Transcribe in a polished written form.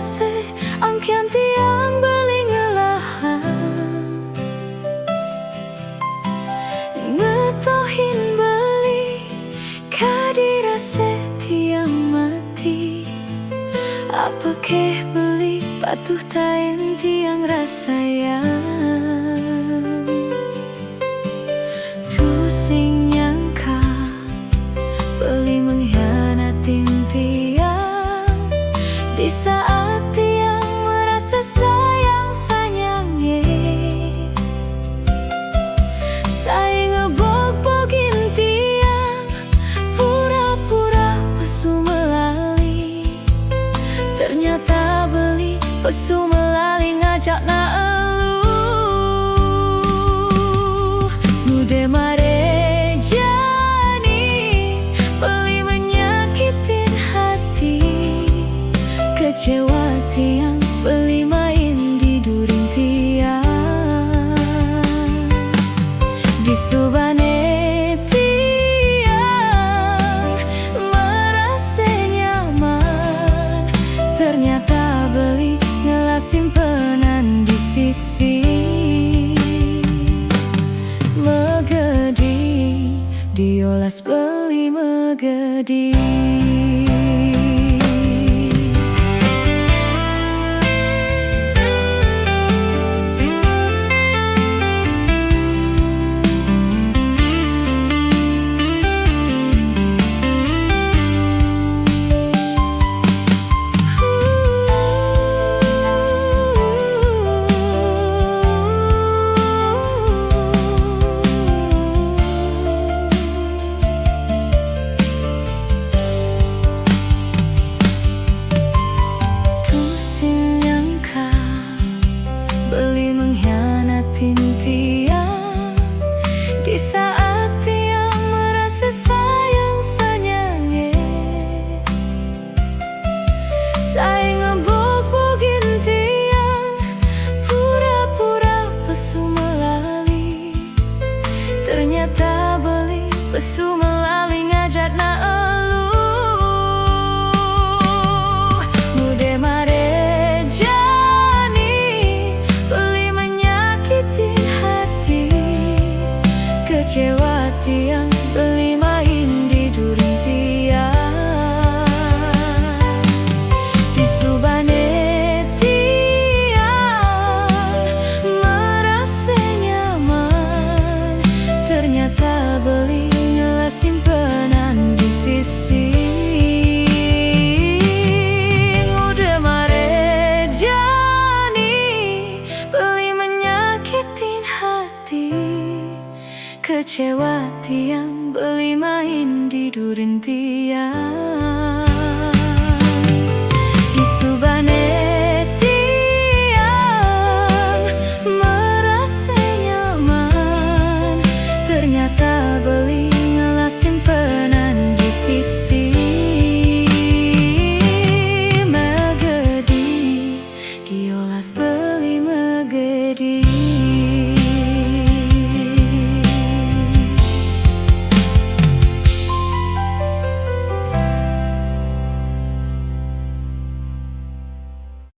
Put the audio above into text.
rase angkian tiang beli ngelahan ngetohin beli kadirase tiang mati apa keh beli patuh tain tiang rasayang tusing nyangka beli mengkhianatin tiang di saat tiang merasa sayang-sayangnya. Saya ngebog-bogin tiang pura-pura pesu melali ternyata beli pesu melali ngajak na elu mude mare jani beli menyakitin hati kecewa tiang beli main di during tiang di subane tiang merasa nyaman ternyata beli ngelas simpenan di sisi megedi diolas beli megedi. Beli mengkhianatin tiang di saat tiang merasa sayang-sayangnya. Saya ngebog-bogin tiang pura-pura pesu melali ternyata beli pesu melali ngajak na elu mude mare kecewa tiang beli main di during tiang di subane tiang merasa nyaman ternyata beli ngelas simpenan di sisi udah mare jani beli menyakitin hati kecewa tiang beli main di during tiang